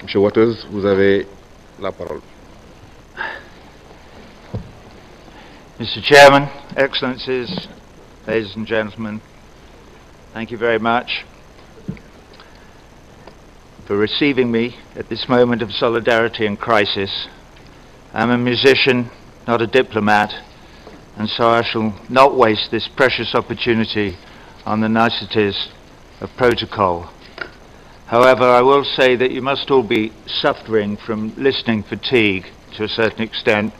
Monsieur Waters, vous avez la parole. Mr. Chairman, Excellencies, ladies and gentlemen, thank you very much for receiving me at this moment of solidarity and crisis. I'm a musician, not a diplomat, and so I shall not waste this precious opportunity on the niceties of protocol. However, I will say that you must all be suffering from listening fatigue to a certain extent.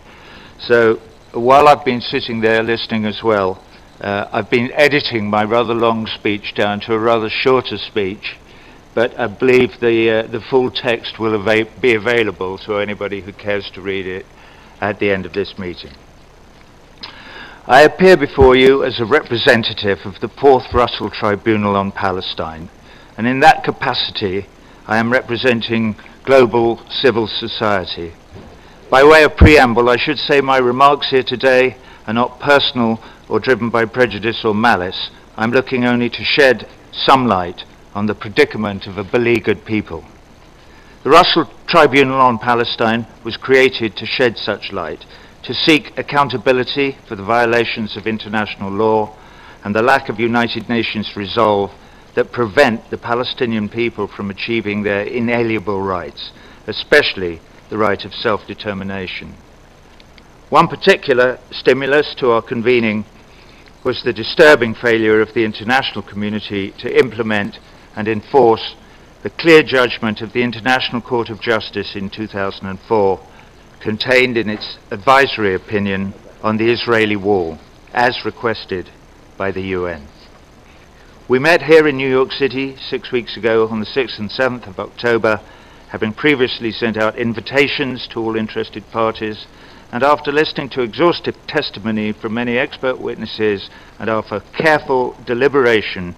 So while I've been sitting there listening as well, I've been editing my rather long speech down to a rather shorter speech, but I believe the full text will be available to anybody who cares to read it at the end of this meeting. I appear before you as a representative of the 4th Russell Tribunal on Palestine, and in that capacity I am representing global civil society. By way of preamble, I should say my remarks here today are not personal or driven by prejudice or malice. I'm looking only to shed some light on the predicament of a beleaguered people. The Russell Tribunal on Palestine was created to shed such light, to seek accountability for the violations of international law and the lack of United Nations resolve that prevent the Palestinian people from achieving their inalienable rights, especially the right of self-determination. One particular stimulus to our convening was the disturbing failure of the international community to implement and enforce the clear judgment of the International Court of Justice in 2004, contained in its advisory opinion on the Israeli wall, as requested by the UN. We met here in New York City 6 weeks ago on the 6th and 7th of October, having previously sent out invitations to all interested parties, and after listening to exhaustive testimony from many expert witnesses and after careful deliberation,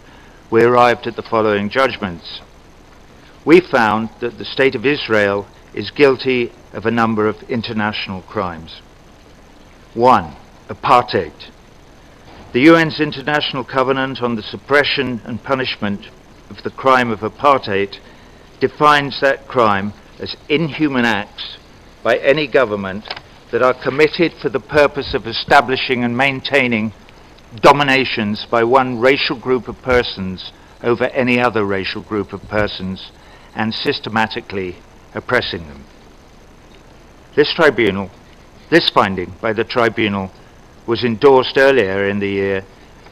we arrived at the following judgments. We found that the State of Israel is guilty of a number of international crimes. 1. Apartheid. The UN's International Covenant on the Suppression and Punishment of the Crime of Apartheid defines that crime as inhuman acts by any government that are committed for the purpose of establishing and maintaining dominations by one racial group of persons over any other racial group of persons and systematically oppressing them. This finding by the tribunal was endorsed earlier in the year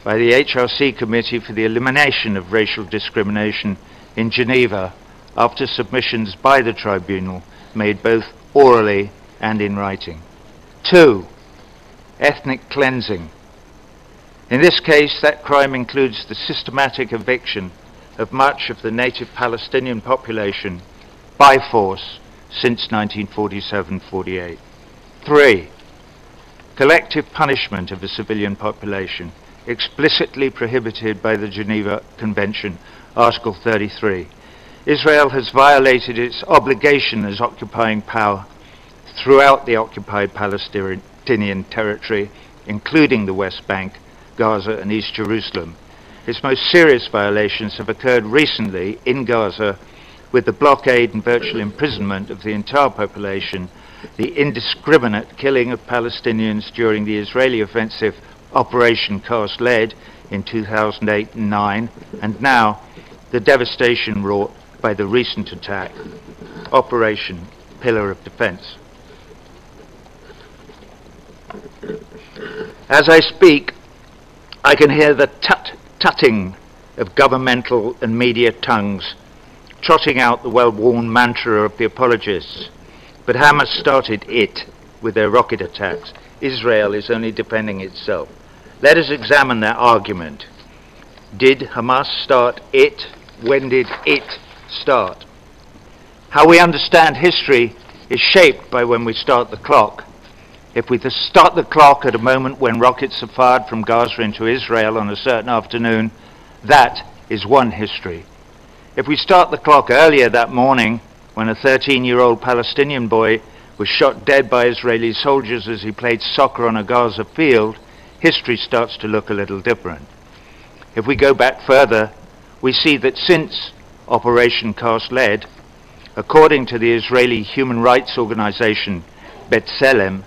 by the HRC Committee for the Elimination of Racial Discrimination in Geneva after submissions by the tribunal made both orally and in writing. 2. Ethnic cleansing. In this case, that crime includes the systematic eviction of much of the native Palestinian population by force since 1947-48. 3. Collective punishment of the civilian population, explicitly prohibited by the Geneva Convention, Article 33. Israel has violated its obligation as occupying power throughout the occupied Palestinian territory, including the West Bank, Gaza and East Jerusalem. Its most serious violations have occurred recently in Gaza with the blockade and virtual imprisonment of the entire population, the indiscriminate killing of Palestinians during the Israeli offensive Operation Cast Lead in 2008 and 2009, and now the devastation wrought by the recent attack, Operation Pillar of Defense. As I speak, I can hear the tutting of governmental and media tongues trotting out the well-worn mantra of the apologists. But Hamas started it with their rocket attacks. Israel is only defending itself. Let us examine that argument. Did Hamas start it? When did it start? How we understand history is shaped by when we start the clock. If we start the clock at a moment when rockets are fired from Gaza into Israel on a certain afternoon, that is one history. If we start the clock earlier that morning, when a 13-year-old Palestinian boy was shot dead by Israeli soldiers as he played soccer on a Gaza field, history starts to look a little different. If we go back further, we see that since Operation Cast Lead, According to the Israeli human rights organization B'Tselem,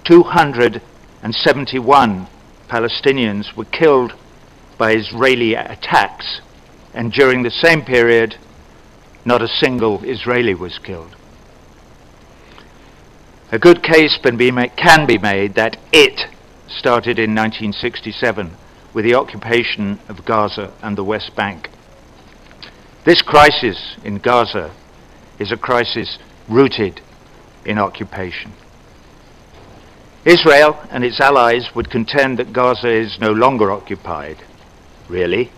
271 Palestinians were killed by Israeli attacks, and during the same period, not a single Israeli was killed. A good case can be made that it started in 1967 with the occupation of Gaza and the West Bank. This crisis in Gaza is a crisis rooted in occupation. Israel and its allies would contend that Gaza is no longer occupied. Really?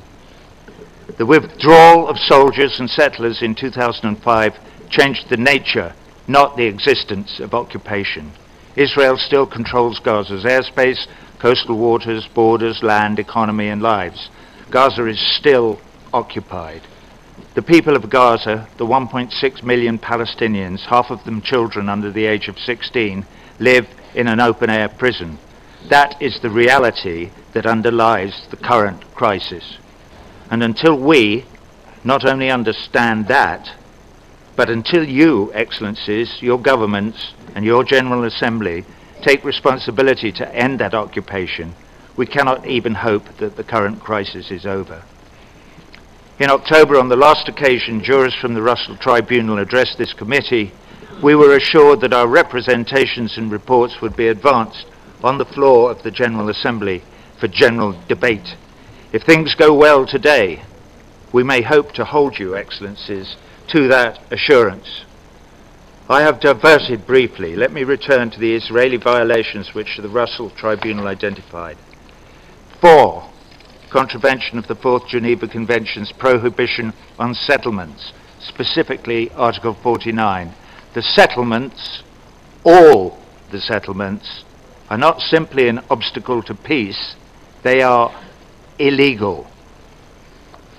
The withdrawal of soldiers and settlers in 2005 changed the nature, not the existence, of occupation. Israel still controls Gaza's airspace, coastal waters, borders, land, economy, and lives. Gaza is still occupied. The people of Gaza, the 1.6 million Palestinians, half of them children under the age of 16, live in an open-air prison. That is the reality that underlies the current crisis. And until we not only understand that, but until you, Excellencies, your governments and your General Assembly take responsibility to end that occupation, we cannot even hope that the current crisis is over. In October, on the last occasion jurors from the Russell Tribunal addressed this committee, we were assured that our representations and reports would be advanced on the floor of the General Assembly for general debate. If things go well today, we may hope to hold you, Excellencies, to that assurance. I have diverted briefly. Let me return to the Israeli violations which the Russell Tribunal identified. 4. Contravention of the Fourth Geneva Convention's prohibition on settlements, specifically Article 49. The settlements, all the settlements, are not simply an obstacle to peace, they are illegal.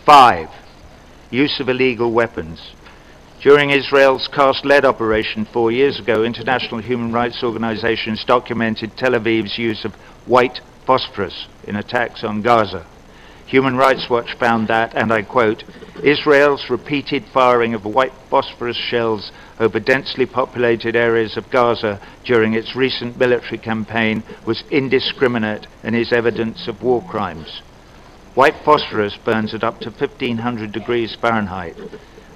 5. Use of illegal weapons. During Israel's cast-lead operation 4 years ago, international human rights organizations documented Tel Aviv's use of white phosphorus in attacks on Gaza. Human Rights Watch found that, and I quote, Israel's repeated firing of white phosphorus shells over densely populated areas of Gaza during its recent military campaign was indiscriminate and is evidence of war crimes. White phosphorus burns at up to 1500 degrees Fahrenheit.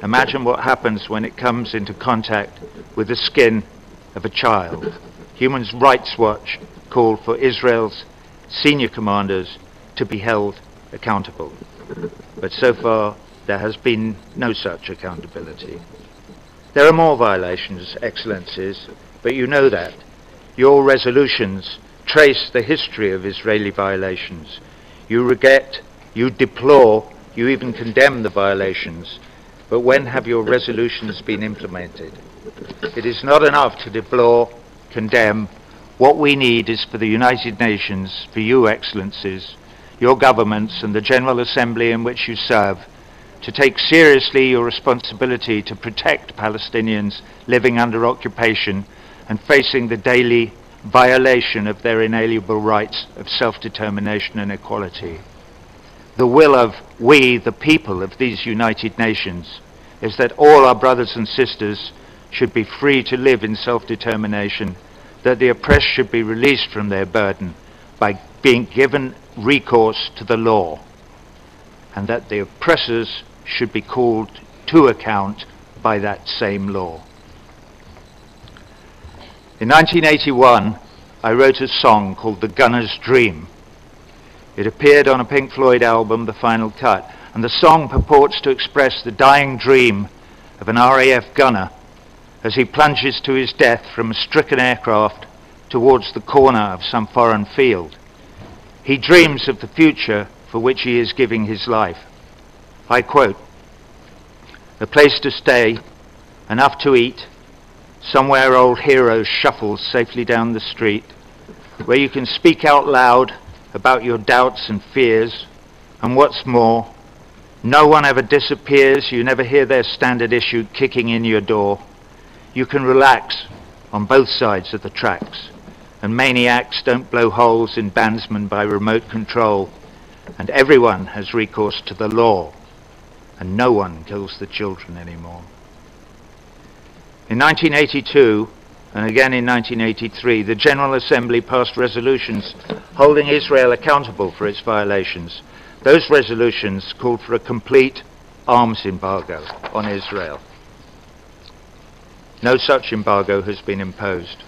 Imagine what happens when it comes into contact with the skin of a child. Human Rights Watch called for Israel's senior commanders to be held accountable. But so far, there has been no such accountability. There are more violations, Excellencies, but you know that. Your resolutions trace the history of Israeli violations. You regret, you deplore, you even condemn the violations. But when have your resolutions been implemented? It is not enough to deplore, condemn. What we need is for the United Nations, for you, Excellencies, your governments and the General Assembly in which you serve, to take seriously your responsibility to protect Palestinians living under occupation and facing the daily violation of their inalienable rights of self-determination and equality. The will of we, the people of these United Nations, is that all our brothers and sisters should be free to live in self-determination, that the oppressed should be released from their burden by being given recourse to the law, and that the oppressors should be called to account by that same law. In 1981, I wrote a song called The Gunner's Dream. It appeared on a Pink Floyd album, The Final Cut, and the song purports to express the dying dream of an RAF gunner as he plunges to his death from a stricken aircraft towards the corner of some foreign field. He dreams of the future for which he is giving his life. I quote, "A place to stay, enough to eat, somewhere old heroes shuffle safely down the street, where you can speak out loud about your doubts and fears, and what's more, no one ever disappears, you never hear their standard issue kicking in your door. You can relax on both sides of the tracks, and maniacs don't blow holes in bandsmen by remote control, and everyone has recourse to the law, and no one kills the children anymore." In 1982, and again in 1983, the General Assembly passed resolutions holding Israel accountable for its violations. Those resolutions called for a complete arms embargo on Israel. No such embargo has been imposed.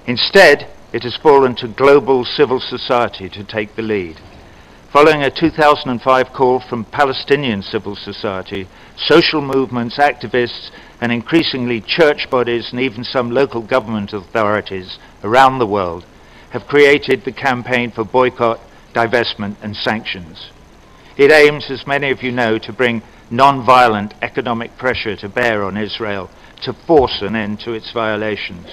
Instead, it has fallen to global civil society to take the lead. Following a 2005 call from Palestinian civil society, social movements, activists, and increasingly church bodies and even some local government authorities around the world have created the campaign for boycott, divestment, and sanctions. It aims, as many of you know, to bring non-violent economic pressure to bear on Israel to force an end to its violations,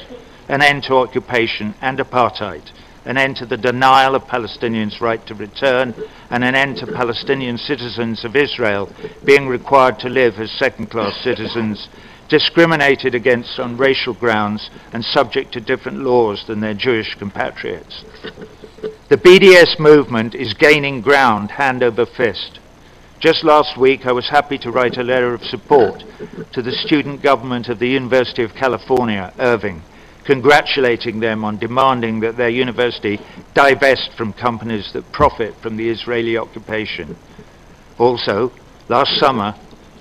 an end to occupation and apartheid, an end to the denial of Palestinians' right to return, and an end to Palestinian citizens of Israel being required to live as second-class citizens, discriminated against on racial grounds and subject to different laws than their Jewish compatriots. The BDS movement is gaining ground hand over fist. Just last week, I was happy to write a letter of support to the student government of the University of California, Irving, congratulating them on demanding that their university divest from companies that profit from the Israeli occupation. Also, last summer,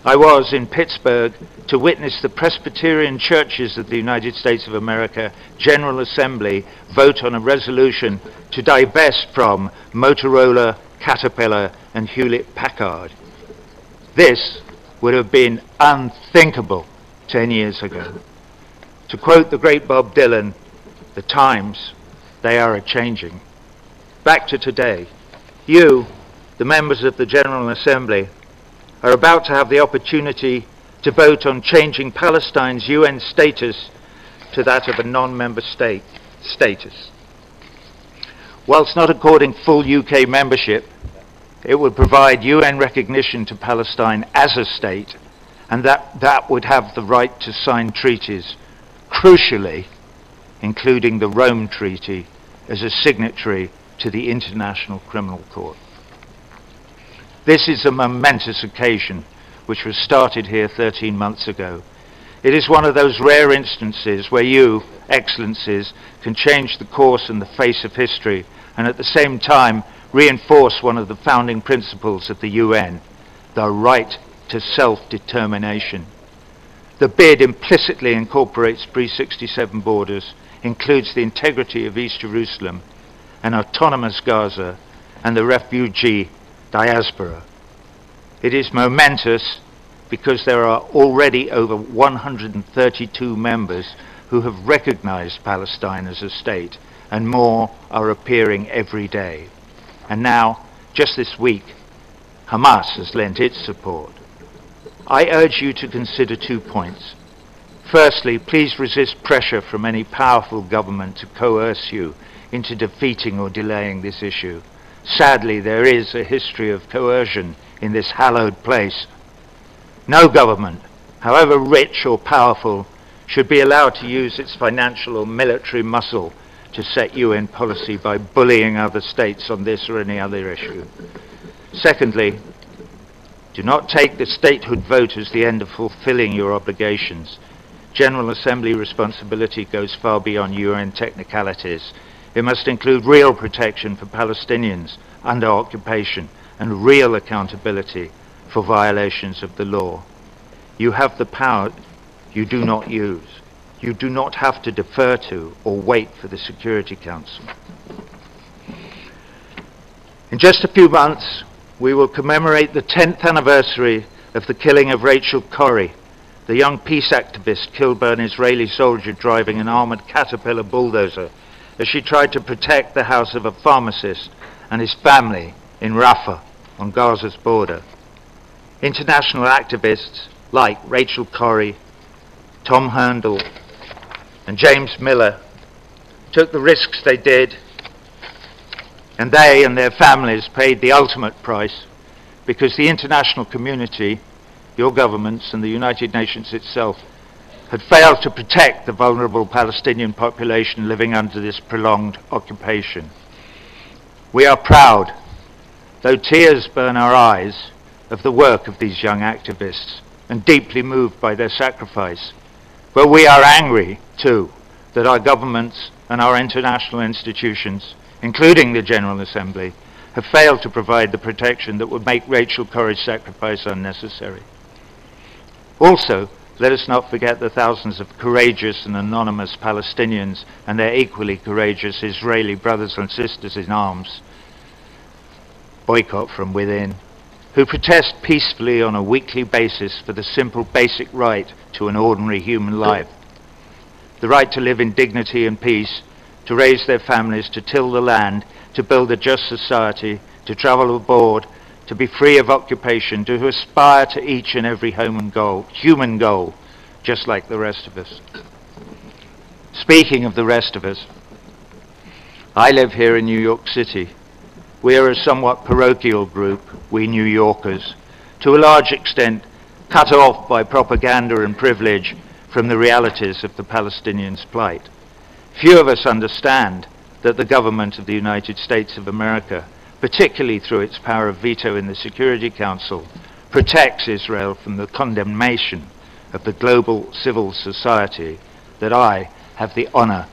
I was in Pittsburgh to witness the Presbyterian Churches of the United States of America General Assembly vote on a resolution to divest from Motorola, Caterpillar, and Hewlett-Packard. This would have been unthinkable 10 years ago. To quote the great Bob Dylan, the times, they are a-changing. Back to today. You, the members of the General Assembly, are about to have the opportunity to vote on changing Palestine's UN status to that of a non-member state status. Whilst not according full UK membership, it would provide UN recognition to Palestine as a state, and that would have the right to sign treaties, crucially, including the Rome Treaty, as a signatory to the International Criminal Court. This is a momentous occasion which was started here 13 months ago. It is one of those rare instances where you, Excellencies, can change the course and the face of history and at the same time reinforce one of the founding principles of the UN, the right to self-determination. The bid implicitly incorporates pre-67 borders, includes the integrity of East Jerusalem, an autonomous Gaza, and the refugee diaspora. It is momentous because there are already over 132 members who have recognized Palestine as a state, and more are appearing every day. And now, just this week, Hamas has lent its support. I urge you to consider 2 points. Firstly, please resist pressure from any powerful government to coerce you into defeating or delaying this issue. Sadly, there is a history of coercion in this hallowed place. No government, however rich or powerful, should be allowed to use its financial or military muscle to set UN policy by bullying other states on this or any other issue. Secondly, do not take the statehood vote as the end of fulfilling your obligations. General Assembly responsibility goes far beyond UN technicalities. It must include real protection for Palestinians under occupation and real accountability for violations of the law. You have the power you do not use. You do not have to defer to or wait for the Security Council. In just a few months, we will commemorate the 10th anniversary of the killing of Rachel Corrie, the young peace activist killed by an Israeli soldier driving an armored Caterpillar bulldozer as she tried to protect the house of a pharmacist and his family in Rafah on Gaza's border. International activists like Rachel Corrie, Tom Herndl, and James Miller took the risks they did, and they and their families paid the ultimate price because the international community, your governments and the United Nations itself, had failed to protect the vulnerable Palestinian population living under this prolonged occupation. We are proud, though tears burn our eyes, of the work of these young activists and deeply moved by their sacrifice. But we are angry, too, that our governments and our international institutions, including the General Assembly, have failed to provide the protection that would make Rachel Corrie's sacrifice unnecessary. Also, let us not forget the thousands of courageous and anonymous Palestinians and their equally courageous Israeli brothers and sisters in arms, boycott from within, who protest peacefully on a weekly basis for the simple basic right to an ordinary human life. The right to live in dignity and peace, to raise their families, to till the land, to build a just society, to travel abroad, to be free of occupation, to aspire to each and every human goal, just like the rest of us. Speaking of the rest of us, I live here in New York City. We are a somewhat parochial group, we New Yorkers, to a large extent cut off by propaganda and privilege from the realities of the Palestinians' plight. Few of us understand that the government of the United States of America, particularly through its power of veto in the Security Council, protects Israel from the condemnation of the global civil society that I have the honor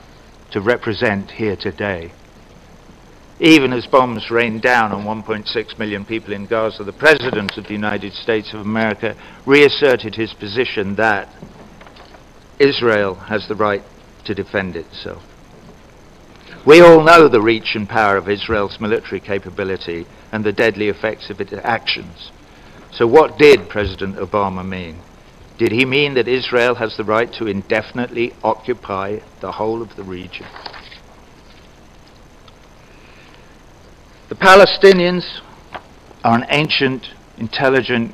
to represent here today. Even as bombs rained down on 1.6 million people in Gaza, the President of the United States of America reasserted his position that Israel has the right to defend itself. We all know the reach and power of Israel's military capability and the deadly effects of its actions. So what did President Obama mean? Did he mean that Israel has the right to indefinitely occupy the whole of the region? The Palestinians are an ancient, intelligent,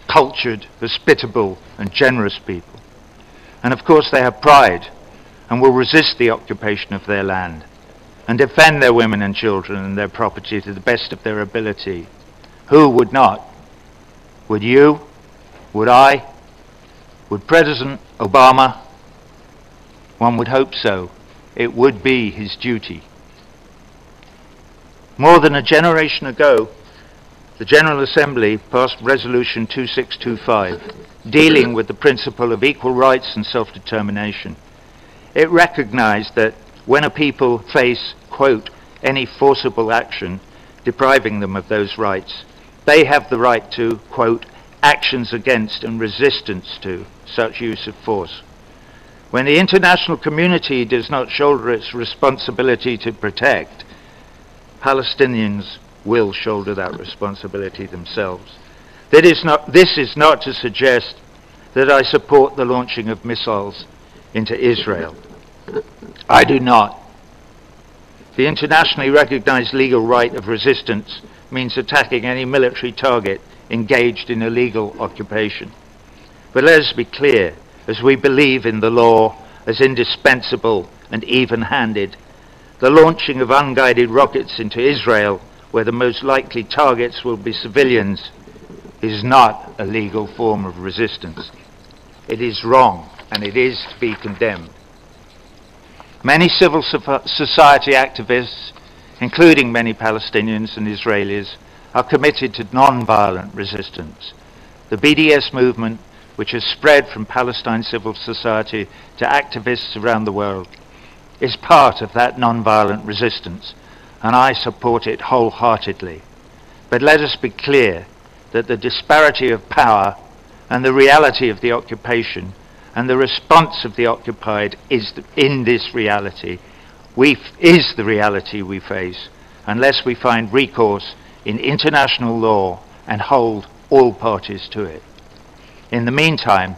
cultured, hospitable, and generous people. And of course they have pride and will resist the occupation of their land and defend their women and children and their property to the best of their ability. Who would not? Would you? Would I? Would President Obama? One would hope so. It would be his duty. More than a generation ago, the General Assembly passed Resolution 2625, dealing with the principle of equal rights and self-determination. It recognized that when a people face, quote, any forcible action depriving them of those rights, they have the right to, quote, actions against and resistance to such use of force. When the international community does not shoulder its responsibility to protect, Palestinians will shoulder that responsibility themselves. This is not to suggest that I support the launching of missiles into Israel. I do not. The internationally recognized legal right of resistance means attacking any military target engaged in illegal occupation. But let us be clear, as we believe in the law as indispensable and even-handed, the launching of unguided rockets into Israel, where the most likely targets will be civilians, is not a legal form of resistance. It is wrong, and it is to be condemned. Many civil society activists, including many Palestinians and Israelis, are committed to non-violent resistance. The BDS movement, which has spread from Palestine civil society to activists around the world, is part of that non-violent resistance, and I support it wholeheartedly. But let us be clear that the disparity of power and the reality of the occupation and the response of the occupied is the reality we face, unless we find recourse in international law and hold all parties to it. In the meantime,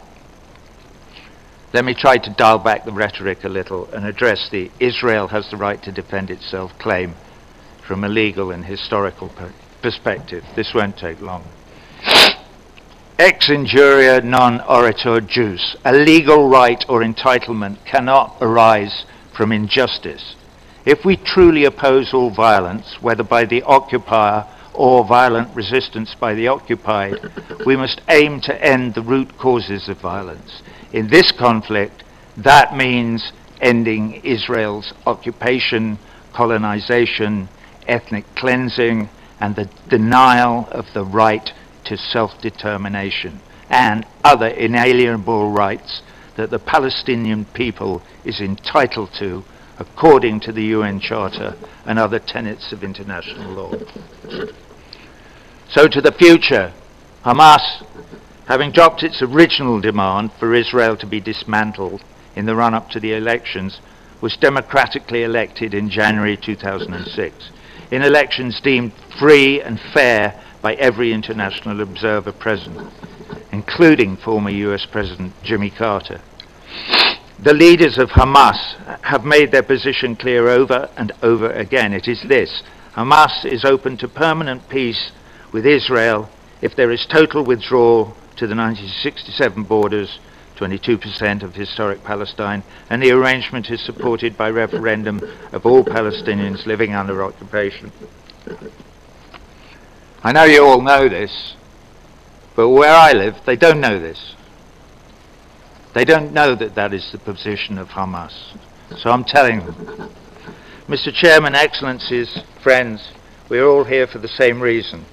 let me try to dial back the rhetoric a little and address the Israel has the right to defend itself claim from a legal and historical perspective. This won't take long. Ex injuria non oritur jus. A legal right or entitlement cannot arise from injustice. If we truly oppose all violence, whether by the occupier or violent resistance by the occupied, we must aim to end the root causes of violence. In this conflict, that means ending Israel's occupation, colonization, ethnic cleansing, and the denial of the right to self-determination and other inalienable rights that the Palestinian people is entitled to according to the UN Charter and other tenets of international law. So to the future, Hamas, having dropped its original demand for Israel to be dismantled in the run-up to the elections, was democratically elected in January 2006, in elections deemed free and fair by every international observer present, including former US President Jimmy Carter. The leaders of Hamas have made their position clear over and over again. It is this: Hamas is open to permanent peace with Israel if there is total withdrawal to the 1967 borders, 22% of historic Palestine, and the arrangement is supported by referendum of all Palestinians living under occupation. I know you all know this, but where I live, they don't know this. They don't know that that is the position of Hamas. So I'm telling them. Mr. Chairman, Excellencies, friends, we're all here for the same reason.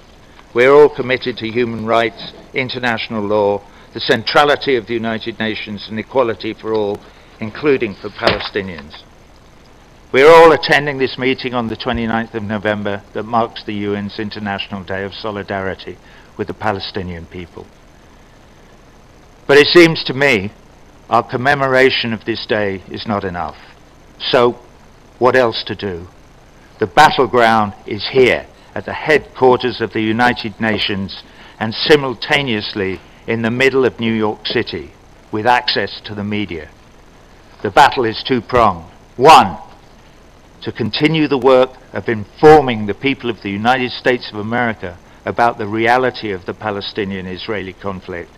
We're all committed to human rights, international law, the centrality of the United Nations, and equality for all, including for Palestinians. We're all attending this meeting on the 29th of November that marks the UN's International Day of Solidarity with the Palestinian people. But it seems to me our commemoration of this day is not enough. So, what else to do? The battleground is here, at the headquarters of the United Nations, and simultaneously in the middle of New York City, with access to the media. The battle is two-pronged. One, to continue the work of informing the people of the United States of America about the reality of the Palestinian-Israeli conflict,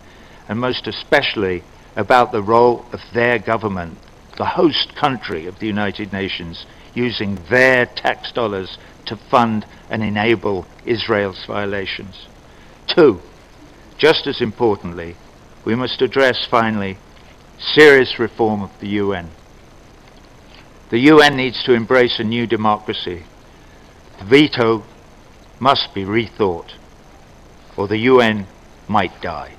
and most especially about the role of their government, the host country of the United Nations, using their tax dollars to fund and enable Israel's violations. Two, just as importantly, we must address finally serious reform of the UN. The UN needs to embrace a new democracy. The veto must be rethought, or the UN might die.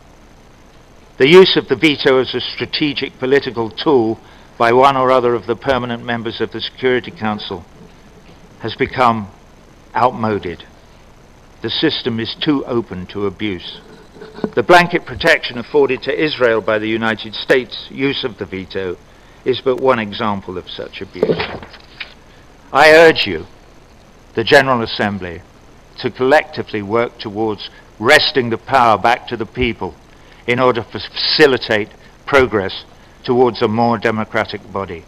The use of the veto as a strategic political tool by one or other of the permanent members of the Security Council has become outmoded. The system is too open to abuse. The blanket protection afforded to Israel by the United States' use of the veto is but one example of such abuse. I urge you, the General Assembly, to collectively work towards wresting the power back to the people in order to facilitate progress towards a more democratic body,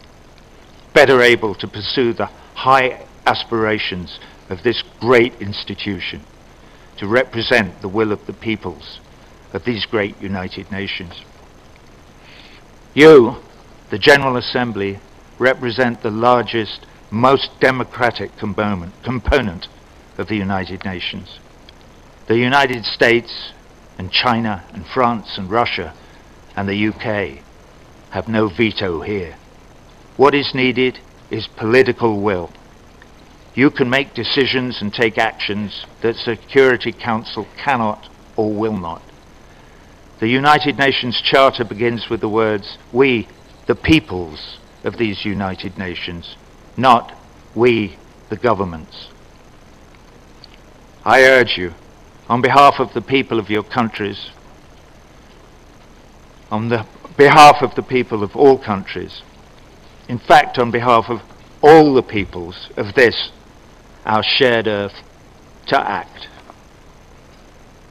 better able to pursue the high aspirations of this great institution, to represent the will of the peoples of these great United Nations. You, the General Assembly, represent the largest, most democratic component of the United Nations. The United States and China and France and Russia and the UK have no veto here. What is needed is political will. You can make decisions and take actions that the Security Council cannot or will not. The United Nations Charter begins with the words, "We, the peoples of these United Nations," not "we, the governments." I urge you, on behalf of the people of your countries, on the behalf of the people of all countries, in fact on behalf of all the peoples of this, our shared earth, to act.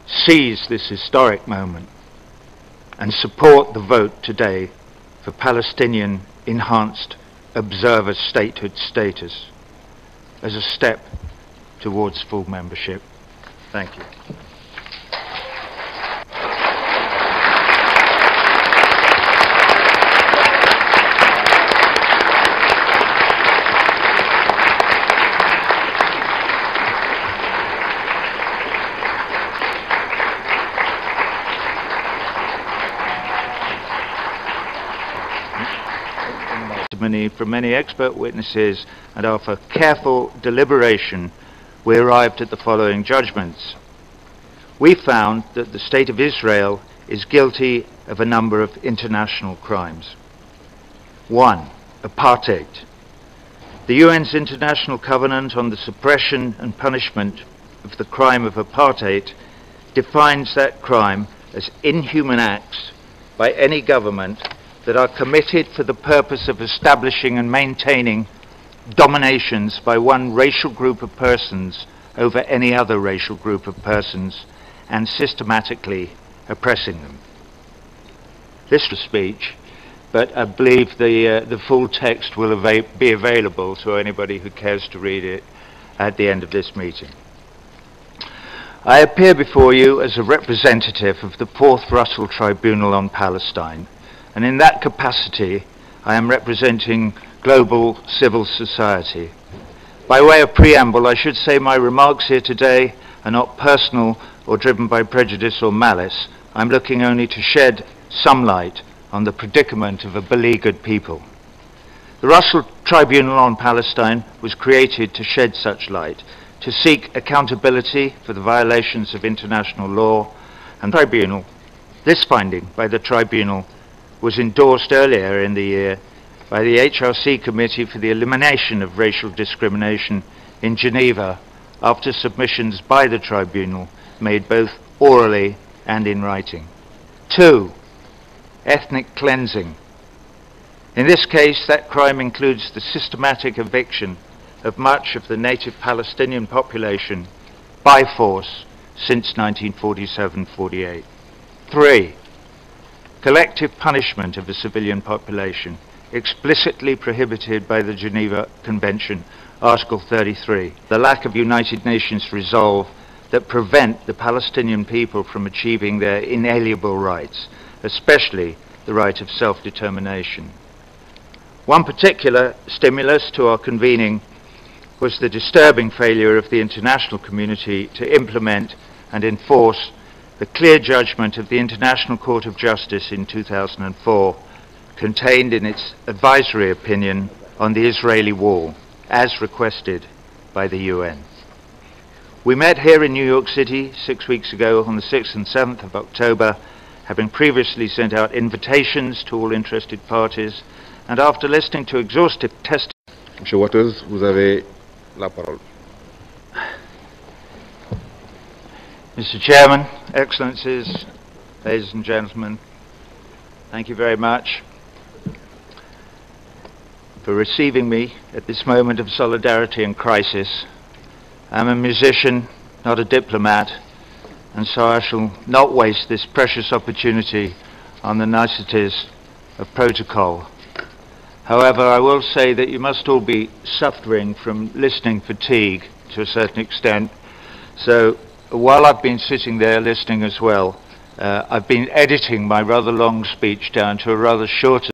Seize this historic moment and support the vote today for Palestinian enhanced observer statehood status as a step towards full membership. Thank you. From many expert witnesses, and after careful deliberation we arrived at the following judgments. We found that the State of Israel is guilty of a number of international crimes. 1. Apartheid. The UN's International Covenant on the Suppression and Punishment of the Crime of Apartheid defines that crime as inhuman acts by any government that are committed for the purpose of establishing and maintaining dominations by one racial group of persons over any other racial group of persons and systematically oppressing them. This was speech, but I believe the full text will be available to anybody who cares to read it at the end of this meeting. I appear before you as a representative of the Fourth Russell Tribunal on Palestine, and in that capacity I am representing global civil society. By way of preamble, I should say my remarks here today are not personal or driven by prejudice or malice. I'm looking only to shed some light on the predicament of a beleaguered people. The Russell Tribunal on Palestine was created to shed such light, to seek accountability for the violations of international law and tribunal. This finding by the tribunal was endorsed earlier in the year by the HRC Committee for the Elimination of Racial Discrimination in Geneva after submissions by the tribunal made both orally and in writing. 2. Ethnic cleansing. In this case, that crime includes the systematic eviction of much of the native Palestinian population by force since 1947-48. 3. Collective punishment of the civilian population, explicitly prohibited by the Geneva Convention, Article 33. The lack of United Nations resolve that prevent the Palestinian people from achieving their inalienable rights, especially the right of self-determination. One particular stimulus to our convening was the disturbing failure of the international community to implement and enforce the clear judgment of the International Court of Justice in 2004, contained in its advisory opinion on the Israeli wall, as requested by the UN. We met here in New York City 6 weeks ago on the 6th and 7th of October, having previously sent out invitations to all interested parties, and after listening to exhaustive testimony. Monsieur Waters, vous avez la parole. Mr. Chairman, Excellencies, ladies and gentlemen, thank you very much for receiving me at this moment of solidarity and crisis. I'm a musician, not a diplomat, and so I shall not waste this precious opportunity on the niceties of protocol. However, I will say that you must all be suffering from listening fatigue to a certain extent. So while I've been sitting there listening as well, I've been editing my rather long speech down to a rather shorter